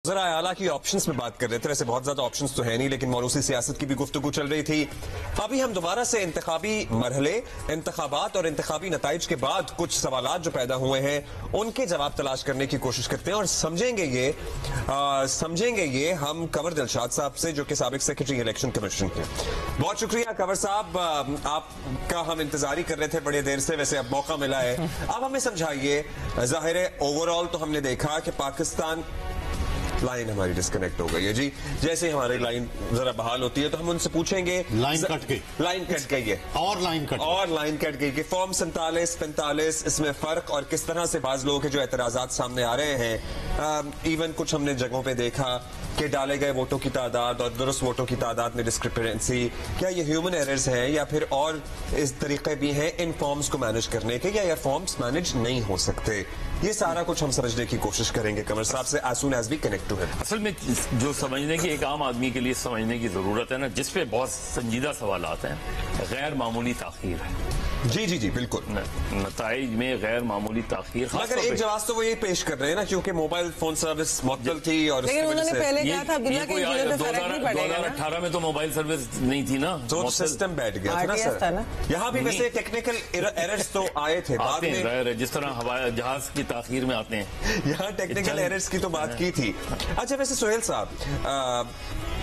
ذرا اعلیٰ کی آپشنز میں بات کر رہے تھے. ویسے بہت زیادہ آپشنز تو ہے نہیں, لیکن موروثی سیاست کی بھی گفتگو چل رہی تھی. ابھی ہم دوبارہ سے انتخابی مرحلے, انتخابات اور انتخابی نتائج کے بعد کچھ سوالات جو پیدا ہوئے ہیں ان کے جواب تلاش کرنے کی کوشش کرتے ہیں اور سمجھیں گے یہ ہم کنور دلشاد صاحب سے, جو کہ سابق سیکرٹری الیکشن کمیشن کے. بہت شکریہ کنور صاحب, آپ کا ہم انتظار ہی کر رہے تھے بڑے دیر سے, ویسے اب موقع ملا ہے. اب ہمیں سمجھائیے, ظاہر ہے اوور آل تو ہم نے دیکھا کہ پاکستان, لائن ہماری ڈسکنیکٹ ہو گئی ہے جی. جیسے ہی ہماری لائن ذرا بحال ہوتی ہے تو ہم ان سے پوچھیں گے, لائن کٹ گئی ہے اور لائن کٹ گئی کہ فارم 47-45 اس میں فرق اور کس طرح سے بعض لوگوں کے جو اعتراضات سامنے آ رہے ہیں. ایون کچھ ہم نے جگہوں پہ دیکھا کہ ڈالے گئے ووٹوں کی تعداد اور درست ووٹوں کی تعداد میں ڈسکرپنسی, کیا یہ ہیومن ایررز ہیں یا پھر اور اس طریقے بھی ہیں ان فارمز کو مینج کرنے کے, یا یہ فارمز مینج نہیں ہو سکتے؟ یہ سارا کچھ ہم سمجھنے کی کوشش کریں گے کنور صاحب سے as soon as we connect to him. اصل میں جو سمجھنے کی, ایک عام آدمی کے لیے سمجھنے کی ضرورت ہے نا, جس پہ بہت سنجیدہ سوالات ہیں, غیر معمولی تاخیر ہے. جی بالکل, نتائج میں غیر معمولی تاخیر. مگر ایک جواز تو وہ یہ پیش کر رہے ہیں نا, کیونکہ موبائل فون سروس معطل تھی اور لیکن انہوں نے پہلے کہا تھا بنا کہ 2018 میں تو موبائل سروس نہیں تھی نا, تو سسٹم بیٹھ گیا تھا نا سر. یہاں بھی ویسے ٹیکنیکل ایررز تو آئے تھے بعد میں, جس طرح ہوائی جہاز کی تاخیر میں آتے ہیں. یہاں ٹیکنیکل ایررز کی تو بات کی تھی. اچھا ویسے سہیل صاحب,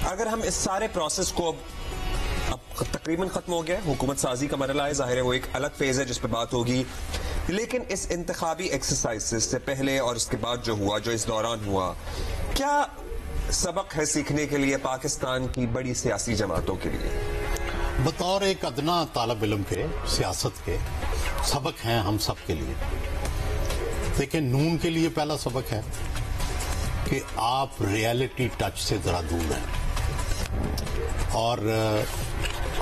اگر ہم اس سارے پروسیس کو اب تقریباً ختم ہو گیا, حکومت سازی کا مرحلہ ہے, ظاہر ہے وہ ایک الگ فیز ہے جس پہ بات ہوگی, لیکن اس انتخابی ایکسرسائز سے پہلے اور اس کے بعد جو ہوا, جو اس دوران ہوا, کیا سبق ہے سیکھنے کے لیے پاکستان کی بڑی سیاسی جماعتوں کے لیے؟ بطور ایک ادنا طالب علم کے سیاست کے سبق ہیں ہم سب کے لیے. لیکن نون کے لیے پہلا سبق ہے کہ آپ ریالٹی ٹچ سے ذرا دور ہیں, اور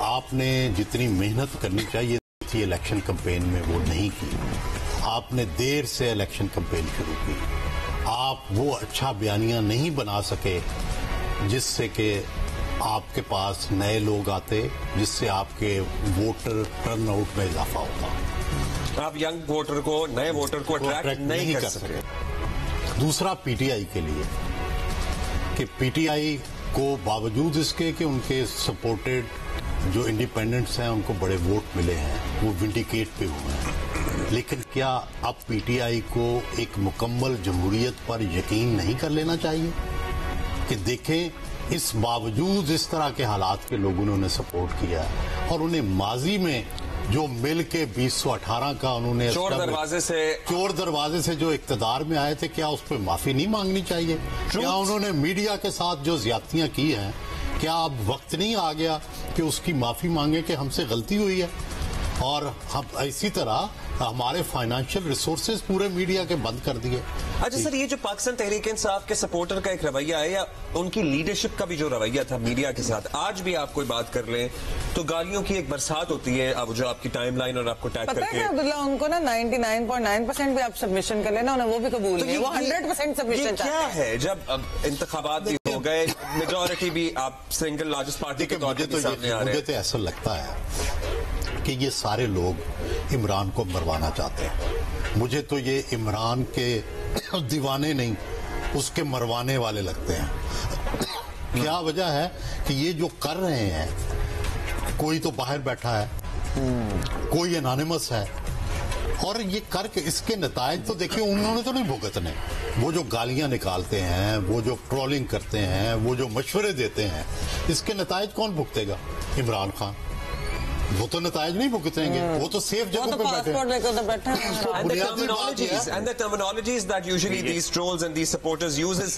آپ نے جتنی محنت کرنی چاہیے تھی الیکشن کمپین میں وہ نہیں کی. آپ نے دیر سے الیکشن کمپین شروع کی. آپ وہ اچھا بیانیہ نہیں بنا سکے جس سے کہ آپ کے پاس نئے لوگ آتے, جس سے آپ کے ووٹر ٹرن آؤٹ میں اضافہ ہوتا. آپ ینگ ووٹر کو, نئے ووٹر کو اٹریکٹ نہیں کر سکے. دوسرا پی ٹی آئی کے لیے, کہ پی ٹی آئی کو باوجود اس کے کہ ان کے سپورٹڈ جو انڈیپینڈنٹس ہیں ان کو بڑے ووٹ ملے ہیں, وہ ونڈیکیٹ پہ ہوئے ہیں, لیکن کیا اب پی ٹی آئی کو ایک مکمل جمہوریت پر یقین نہیں کر لینا چاہیے کہ دیکھیں اس باوجود اس طرح کے حالات کے لوگوں نے انہیں سپورٹ کیا ہے, اور انہیں ماضی میں جو مل کے 2018 کا انہوں نے چور دروازے سے جو اقتدار میں آئے تھے, کیا اس پہ معافی نہیں مانگنی چاہیے؟ کیا انہوں نے میڈیا کے ساتھ جو زیادتیاں کی ہیں, کیا اب وقت نہیں آ گیا کہ اس کی معافی مانگے کہ ہم سے غلطی ہوئی ہے؟ اور ہم اسی طرح ہمارے فائنانشیل ریسورسز پورے میڈیا کے بند کر دیے. اچھا سر, یہ جو پاکستان تحریک انصاف کے سپورٹر کا ایک رویہ ہے, یا ان کی لیڈرشپ کا بھی جو رویہ تھا میڈیا کے ساتھ, آج بھی آپ کوئی بات کر لیں تو گالیوں کی ایک برسات ہوتی ہے, اب جو آپ کی ٹائم لائن اور آپ کو ٹیگ کر کے, عبداللہ ان کو نا 99.9% بھی آپ سبمیشن کر لینا, انہیں وہ بھی قبول نہیں, وہ 100% سبمیشن کیا ہے. جب انتخابات بھی ہو گئے, میجورٹی بھی آپ سنگل لارجسٹ پارٹی کے طور پہ سامنے آ رہے ہیں, مجھے تو ایسا لگتا ہے کہ یہ سارے لوگ عمران کو مروانا چاہتے ہیں. مجھے تو یہ عمران کے دیوانے نہیں, اس کے مروانے والے لگتے ہیں. کیا وجہ ہے کہ یہ جو کر رہے ہیں, کوئی تو باہر بیٹھا ہے, کوئی انانیمس ہے, اور یہ کر کے اس کے نتائج تو دیکھیں انہوں نے تو نہیں بھگتنے. وہ جو گالیاں نکالتے ہیں, وہ جو ٹرولنگ کرتے ہیں, وہ جو مشورے دیتے ہیں, اس کے نتائج کون بھگتے گا؟ عمران خان. وہ تو نتائج نہیں بھگتیں گے, وہ تو سیف جگہ پہ بیٹھے ہیں. And the terminologies that usually these trolls and these supporters uses